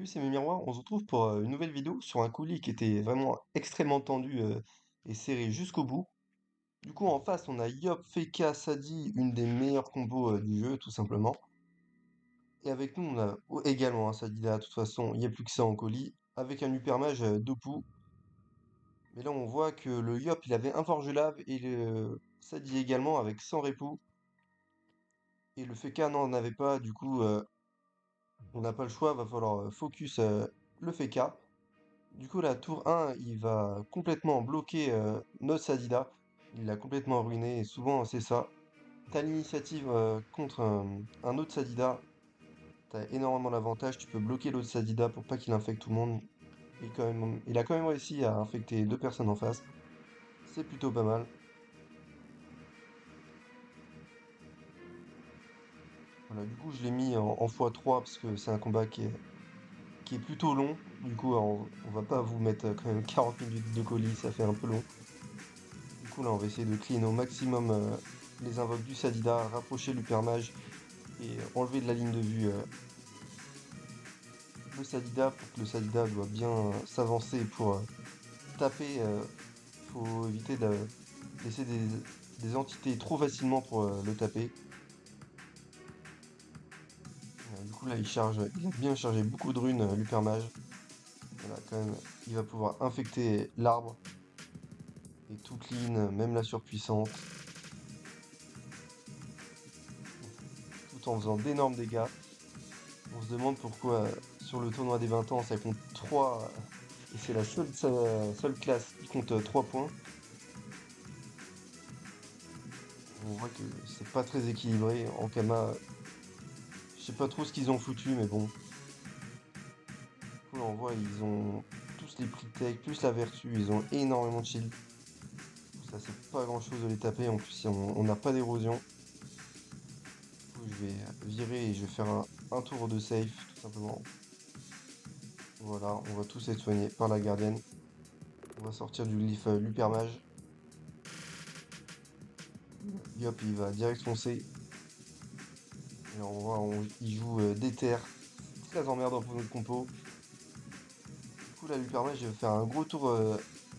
Salut, c'est mes miroirs. On se retrouve pour une nouvelle vidéo sur un colis qui était vraiment extrêmement tendu et serré jusqu'au bout. Du coup, en face, on a Yop, Feka, Sadi, une des meilleures combos du jeu, tout simplement. Et avec nous, on a également un Sadi là, de toute façon, il n'y a plus que ça en colis, avec un Hypermage Dopu. Mais là, on voit que le Yop, il avait un Forge-Lave et le Sadi également avec 100 repos. Et le Feka n'en avait pas, du coup, on n'a pas le choix, va falloir focus le Feka. Du coup, la tour 1, il va complètement bloquer notre Sadida. Il l'a complètement ruiné, et souvent c'est ça. T'as l'initiative contre un autre Sadida, t'as énormément d'avantages, tu peux bloquer l'autre Sadida pour pas qu'il infecte tout le monde. Il a quand même réussi à infecter deux personnes en face. C'est plutôt pas mal. Voilà, du coup, je l'ai mis en x3 parce que c'est un combat qui est plutôt long. Du coup, on va pas vous mettre quand même 40 minutes de colis, ça fait un peu long. Du coup, là, on va essayer de clean au maximum les invoques du Sadida, rapprocher l'Hypermage et enlever de la ligne de vue le Sadida pour que le Sadida doit bien s'avancer pour taper. Faut éviter de laisser des entités trop facilement pour le taper. Du coup, là, il a bien chargé beaucoup de runes, l'Hypermage. Voilà, quand même, il va pouvoir infecter l'arbre et tout clean, même la surpuissante, tout en faisant d'énormes dégâts. On se demande pourquoi sur le tournoi des 20 ans ça compte 3 et c'est la seule classe qui compte 3 points. On voit que c'est pas très équilibré. En Kama, je sais pas trop ce qu'ils ont foutu, mais bon. Du coup, là, on voit ils ont tous les prix tech, plus la vertu, ils ont énormément de shield. Ça c'est pas grand chose de les taper, en plus si on n'a pas d'érosion. Du coup je vais virer et je vais faire un tour de safe tout simplement. Voilà, on va tous être soignés par la gardienne. On va sortir du glyphe Lupermage. Yop, il va direct foncer. Et on voit, il joue déter. C'est très emmerdant pour notre compo. Du coup, là, Lupermage, je vais faire un gros tour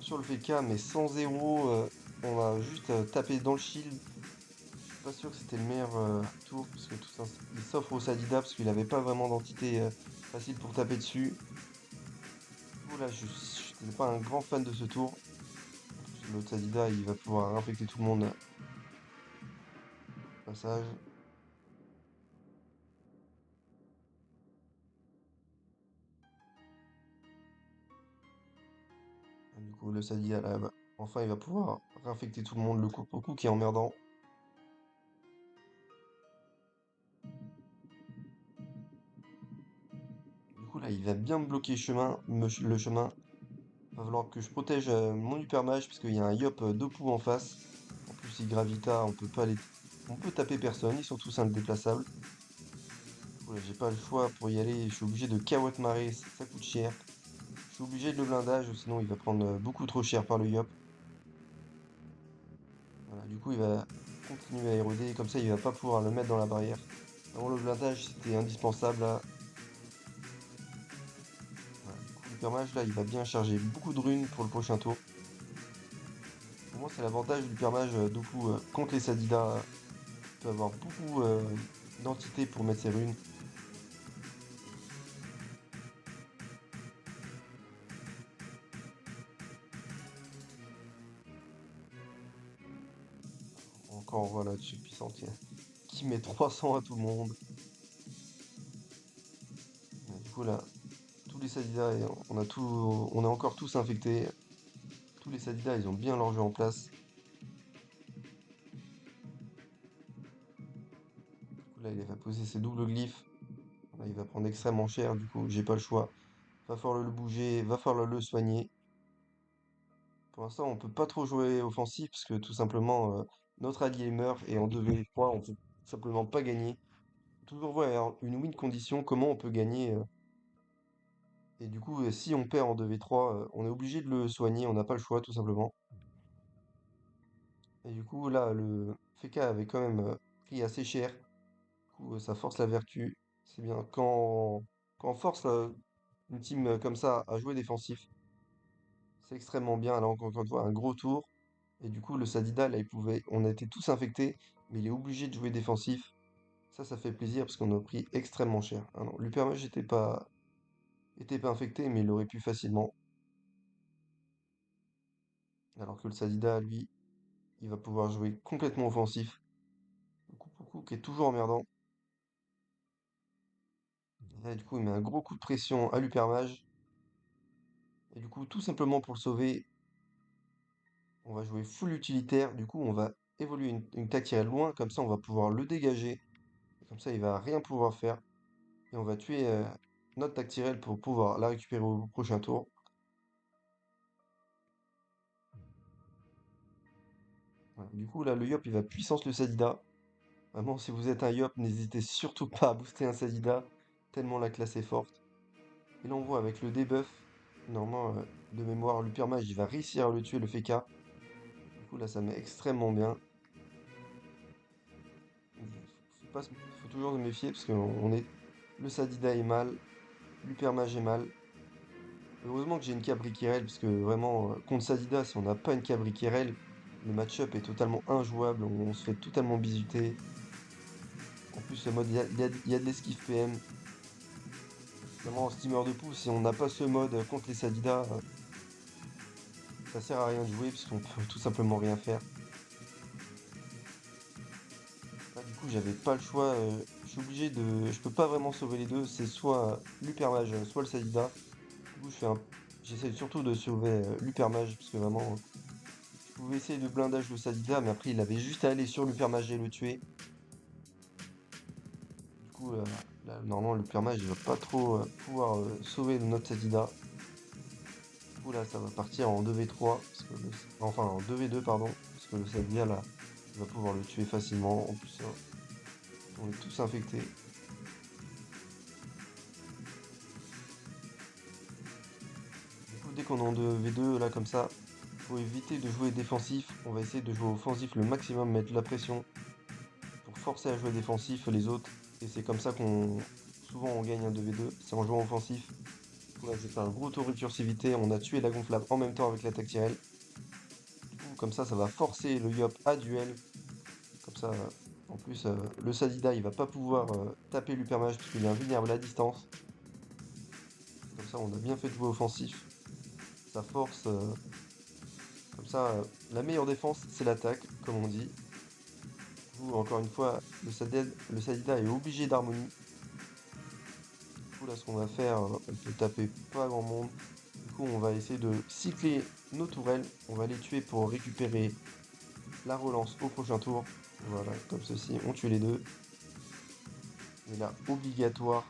sur le FK, mais sans zéro. On va juste taper dans le shield. Je suis pas sûr que c'était le meilleur tour, parce que tout ça, il s'offre au Sadida, parce qu'il avait pas vraiment d'entité facile pour taper dessus. Du coup, là, je n'étais pas un grand fan de ce tour. En plus, l'autre Sadida, il va pouvoir infecter tout le monde au passage. Du coup, le Sadida, là, bah, enfin, il va pouvoir réinfecter tout le monde, le coup qui est emmerdant. Du coup, là, il va bien me bloquer le chemin. Va falloir que je protège mon hypermage, parce qu'il y a un Yop Dopu en face. En plus, il Gravita, on peut taper personne, ils sont tous indéplaçables. Du coup, là, j'ai pas le choix pour y aller, je suis obligé de Kawat Marée, ça coûte cher. Je suis obligé de le blindage, sinon il va prendre beaucoup trop cher par le Yop. Voilà, du coup, il va continuer à éroder, comme ça, il va pas pouvoir le mettre dans la barrière. Avant le blindage, c'était indispensable, là. Voilà, du coup, l'hypermage, là, il va bien charger beaucoup de runes pour le prochain tour. Pour moi, c'est l'avantage du permage Doku contre les Sadida. Il peut avoir beaucoup d'entités pour mettre ses runes. Encore, voilà, dessus puissant qui met 300 à tout le monde. Du coup, là, tous les Sadida, on est encore tous infectés. Tous les Sadida, ils ont bien leur jeu en place. Du coup, là, il va poser ses doubles glyphes. Là, il va prendre extrêmement cher, du coup, j'ai pas le choix. Va falloir le bouger, va falloir le soigner. Pour l'instant, on peut pas trop jouer offensif parce que tout simplement, notre allié meurt et en 2v3, on peut simplement pas gagner. Toujours voir une win condition, comment on peut gagner. Et du coup, si on perd en 2v3, on est obligé de le soigner, on n'a pas le choix tout simplement. Et du coup, là, le Feka avait quand même pris assez cher. Du coup, ça force la vertu. C'est bien. Quand on force une team comme ça à jouer défensif. C'est extrêmement bien. Là, encore une fois, un gros tour. Et du coup, le Sadida, là, on a été tous infectés, mais il est obligé de jouer défensif. Ça fait plaisir parce qu'on a pris extrêmement cher. Ah non, l'Upermage était pas infecté, mais il aurait pu facilement. Alors que le Sadida, lui, il va pouvoir jouer complètement offensif. Le coup qui est toujours emmerdant. Et du coup, il met un gros coup de pression à l'Upermage. Et du coup, tout simplement pour le sauver, on va jouer full utilitaire. Du coup, on va évoluer une tactile loin. Comme ça, on va pouvoir le dégager. Et comme ça, il va rien pouvoir faire. Et on va tuer notre tactile pour pouvoir la récupérer au prochain tour. Voilà. Du coup, là, le Yop, il va puissance le Sadida. Vraiment, si vous êtes un Yop, n'hésitez surtout pas à booster un Sadida, tellement la classe est forte. Et là, on voit avec le debuff, normalement, de mémoire, l'Upermage, il va réussir à le tuer, le Feka. Du coup, là, ça met extrêmement bien. Faut toujours se méfier, parce que le Sadida est mal, l'Upermage est mal. Heureusement que j'ai une Cabriquerel, parce que vraiment, contre Sadida, si on n'a pas une Cabriquerel, le match-up est totalement injouable, on se fait totalement bisuter. En plus, le mode, il y a de l'esquive PM. Vraiment, en steamer de pouce, si on n'a pas ce mode contre les Sadida, ça sert à rien de jouer, parce qu'on peut tout simplement rien faire. Là, du coup, j'avais pas le choix, je suis obligé de... Je peux pas vraiment sauver les deux, c'est soit l'Upermage, soit le Sadida. Du coup, j'essaie surtout de sauver l'Upermage, parce que vraiment, je pouvais essayer de blindage le Sadida, mais après, il avait juste à aller sur l'Upermage et le tuer. Du coup, là, normalement, l'Upermage, il va pas trop pouvoir sauver notre Sadida. Du coup, là, ça va partir en 2v3, enfin en 2v2, pardon, parce que le Sadida, là, il va pouvoir le tuer facilement. En plus, on est tous infectés. Du coup, dès qu'on est en 2v2, là, comme ça, faut éviter de jouer défensif. On va essayer de jouer offensif le maximum, mettre de la pression pour forcer à jouer défensif les autres. Et c'est comme ça souvent on gagne un 2v2, c'est en jouant offensif. Là, j'ai fait un gros tour de récursivité, on a tué la gonflable en même temps avec l'attaque Tyrell. Du coup, comme ça va forcer le Yop à duel. Comme ça, en plus, le Sadida, il va pas pouvoir taper l'Upermage parce qu'il est invulnérable à distance. Comme ça, on a bien fait de jouer offensif. Ça force. Comme ça, la meilleure défense, c'est l'attaque, comme on dit. Du coup, encore une fois, le Sadida est obligé d'harmonie. Du coup, là, ce qu'on va faire, on peut taper pas grand monde. Du coup, on va essayer de cycler nos tourelles. On va les tuer pour récupérer la relance au prochain tour. Voilà, comme ceci, on tue les deux. Et là, obligatoire,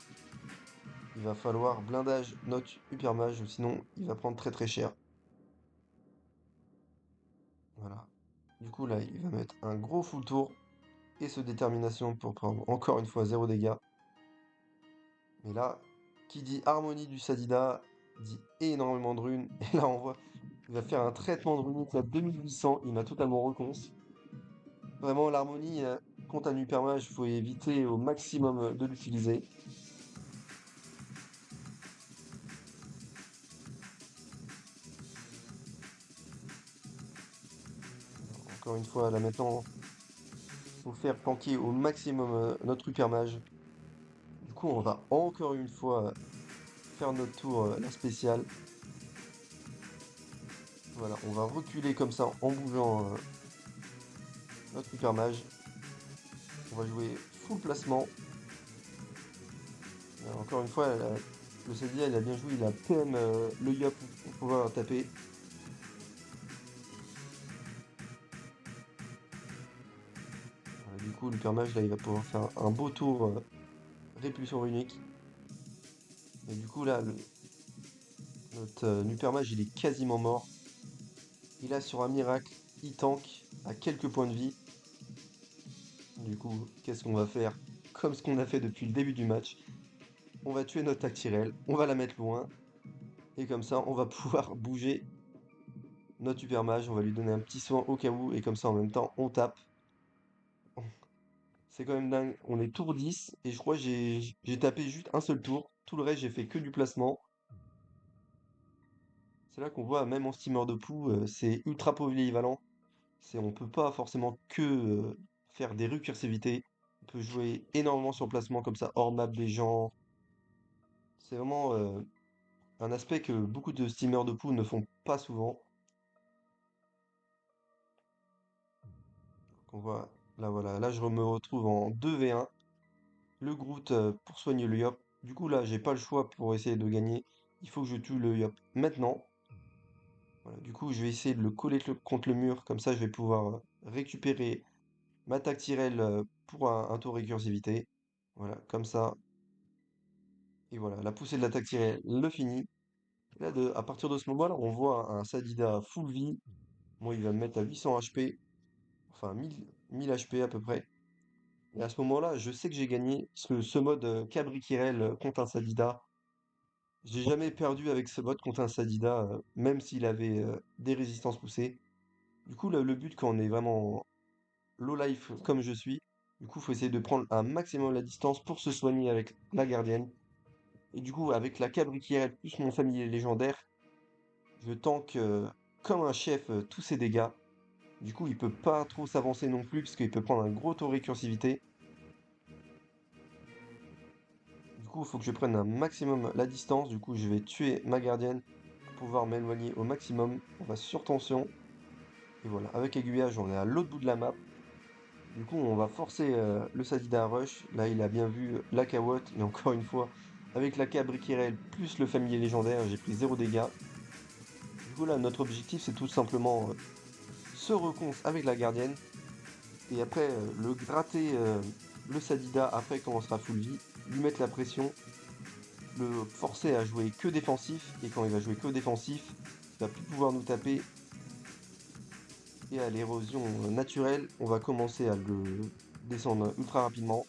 il va falloir blindage notre Upermage, ou sinon il va prendre très très cher. Voilà. Du coup, là, il va mettre un gros full tour et ce détermination pour prendre encore une fois 0 dégâts. Mais là, qui dit harmonie du Sadida, dit énormément de runes. Et là, on voit, il va faire un traitement de runique à 2800. Il m'a totalement reconce. Vraiment, l'harmonie, contre un hypermage, il faut éviter au maximum de l'utiliser. Encore une fois, là maintenant, il faut faire planquer au maximum notre hypermage. Du coup, on va encore une fois faire notre tour, la spéciale. Voilà, on va reculer comme ça en bougeant notre hypermage. On va jouer full placement. Encore une fois, le Sadia, il a bien joué, il a PM le Yop pour pouvoir taper. Du coup, l'hypermage, là, il va pouvoir faire un beau tour répulsion unique. Et du coup, là, notre hypermage, il est quasiment mort. Et là, sur un miracle, il tank à quelques points de vie. Du coup, qu'est-ce qu'on va faire? Comme ce qu'on a fait depuis le début du match. On va tuer notre Tactirel, on va la mettre loin. Et comme ça, on va pouvoir bouger notre super mage. On va lui donner un petit soin au cas où. Et comme ça, en même temps, on tape. C'est quand même dingue. On est tour 10. Et je crois que j'ai tapé juste un seul tour. Tout le reste, j'ai fait que du placement. C'est là qu'on voit, même en steamer de poux, c'est ultra polyvalent. On peut pas forcément que faire des récursivités. On peut jouer énormément sur placement comme ça, hors map des gens. C'est vraiment un aspect que beaucoup de steamers de poux ne font pas souvent. On voit, là voilà, là je me retrouve en 2v1. Le Groot pour soigner le Yop. Du coup là, j'ai pas le choix pour essayer de gagner. Il faut que je tue le Yop maintenant. Voilà, du coup, je vais essayer de le coller contre le mur. Comme ça, je vais pouvoir récupérer ma attaque Tyrell pour un tour récursivité. Voilà, comme ça. Et voilà, la poussée de l'attaque Tyrell le finit. Et là, à partir de ce moment-là, on voit un Sadida full vie. Moi, il va me mettre à 800 HP. Enfin, 1000 HP à peu près. Et à ce moment-là, je sais que j'ai gagné. Parce que ce mode Cabri Tyrell contre un Sadida, j'ai jamais perdu avec ce mode contre un Sadida, même s'il avait des résistances poussées. Du coup, le but quand on est vraiment low life comme je suis, du coup, faut essayer de prendre un maximum la distance pour se soigner avec la gardienne. Et du coup, avec la Cabriquière plus mon familier légendaire, je tank comme un chef tous ses dégâts. Du coup, il peut pas trop s'avancer non plus, parce qu'il peut prendre un gros taux récursivité. Du coup, il faut que je prenne un maximum la distance. Du coup, je vais tuer ma gardienne pour pouvoir m'éloigner au maximum. On va sur tension. Et voilà, avec aiguillage, on est à l'autre bout de la map. Du coup, on va forcer le Sadida à rush. Là, il a bien vu la Kawotte. Et encore une fois, avec la Cabriquerel plus le familier légendaire, j'ai pris 0 dégâts. Du coup, là, notre objectif, c'est tout simplement se reconf avec la gardienne. Et après, le gratter le Sadida après quand on sera full vie. Lui mettre la pression. Le forcer à jouer que défensif. Et quand il va jouer que défensif, il va plus pouvoir nous taper. Et à l'érosion naturelle, on va commencer à le descendre ultra rapidement.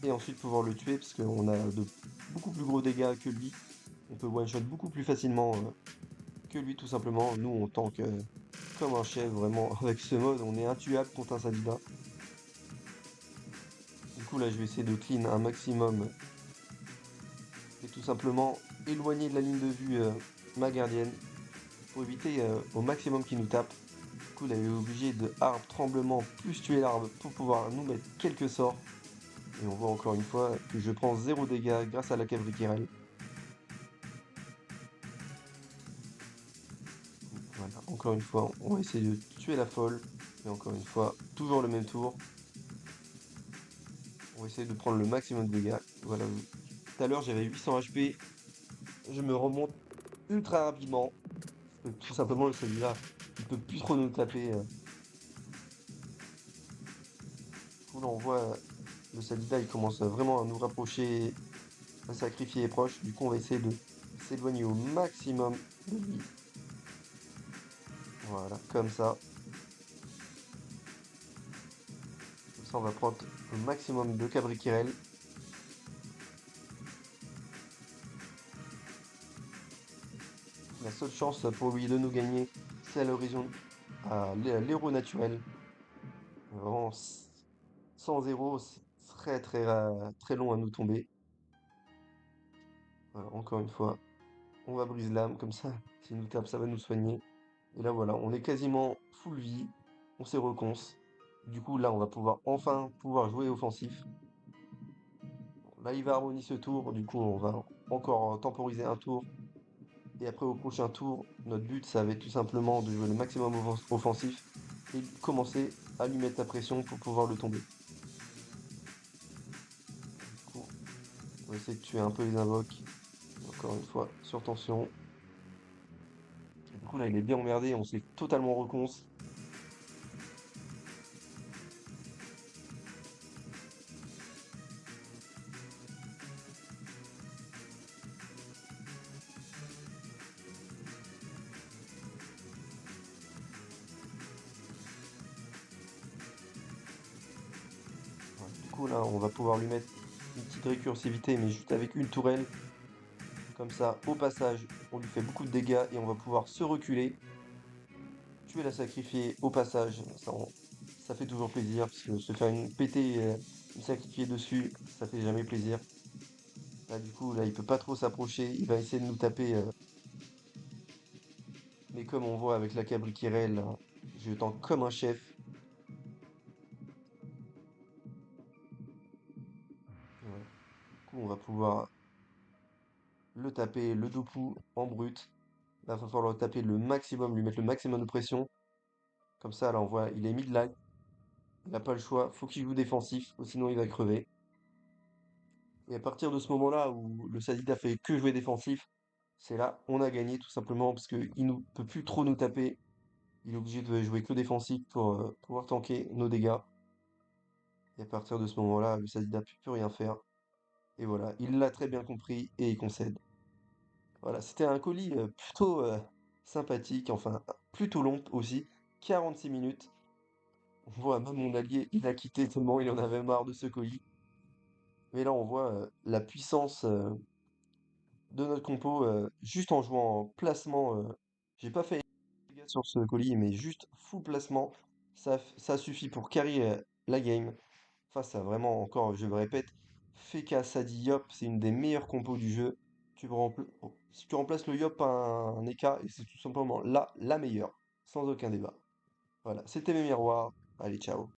Et ensuite pouvoir le tuer parce qu'on a de beaucoup plus gros dégâts que lui. On peut one-shot beaucoup plus facilement que lui tout simplement. Nous on tank comme un chef vraiment avec ce mode, on est intuable contre un Sadida. Du coup là je vais essayer de clean un maximum et tout simplement éloigner de la ligne de vue ma gardienne pour éviter au maximum qu'il nous tape. Du coup là il est obligé de arbre tremblement plus tuer l'arbre pour pouvoir nous mettre quelques sorts. Et on voit encore une fois que je prends 0 dégâts grâce à la Cabriquerel. Voilà, encore une fois, on va essayer de tuer la folle. Et encore une fois, toujours le même tour. On va essayer de prendre le maximum de dégâts. Voilà, tout à l'heure j'avais 800 HP. Je me remonte ultra rapidement. Tout simplement, celui-là, il peut plus trop nous taper. Du coup, là, on voit le Sadida, il commence vraiment à nous rapprocher. Le sacrifier est proche. Du coup, on va essayer de s'éloigner au maximum de lui. Voilà, comme ça. Comme ça, on va prendre le maximum de Cabriquerel. La seule chance pour lui de nous gagner, c'est à l'horizon, à l'héros naturel. Vraiment, sans héros, c'est très très très long à nous tomber. Voilà, encore une fois, on va briser l'âme, comme ça, s'il nous tape, ça va nous soigner. Et là voilà, on est quasiment full vie, on s'est reconce. Du coup là, on va pouvoir enfin pouvoir jouer offensif. Bon, là, il va harmonier ce tour, du coup on va encore temporiser un tour. Et après au prochain tour, notre but ça va être tout simplement de jouer le maximum offensif et commencer à lui mettre la pression pour pouvoir le tomber. Du coup, on va essayer de tuer un peu les invoques. Encore une fois, sur tension. Et du coup là il est bien emmerdé, on s'est totalement reconce. Voilà, du coup là on va pouvoir lui mettre une petite récursivité mais juste avec une tourelle. Comme ça, au passage, on lui fait beaucoup de dégâts et on va pouvoir se reculer. Tuer la sacrifier au passage, ça fait toujours plaisir parce que se faire une péter, une sacrifier dessus, ça fait jamais plaisir. Là, du coup, là, il peut pas trop s'approcher. Il va essayer de nous taper comme on voit avec la Cabriquerelle, là, je tank comme un chef. Et voilà. Du coup, on va pouvoir le taper, le Dopu en brut. Là, il va falloir le taper le maximum, lui mettre le maximum de pression. Comme ça, là, on voit, il est mid-lag. Il n'a pas le choix. Faut qu'il joue défensif, ou sinon il va crever. Et à partir de ce moment-là où le Sadid a fait que jouer défensif, c'est là on a gagné tout simplement parce qu'il ne peut plus trop nous taper. Il est obligé de jouer que défensif pour pouvoir tanker nos dégâts. Et à partir de ce moment-là, le Sadid n'a plus rien faire. Et voilà, il l'a très bien compris et il concède. Voilà, c'était un colis plutôt sympathique, enfin plutôt long aussi, 46 minutes. On voit même mon allié, il a quitté tellement il en avait marre de ce colis. Mais là, on voit la puissance de notre compo juste en jouant en placement. J'ai pas fait dégâts sur ce colis, mais juste full placement, ça suffit pour carry la game. Face à vraiment, encore, je le répète, Feka, Sadi, Yop, c'est une des meilleures compos du jeu. Si tu remplaces le Yop par un Eka, et c'est tout simplement la meilleure, sans aucun débat. Voilà, c'était mes miroirs. Allez, ciao.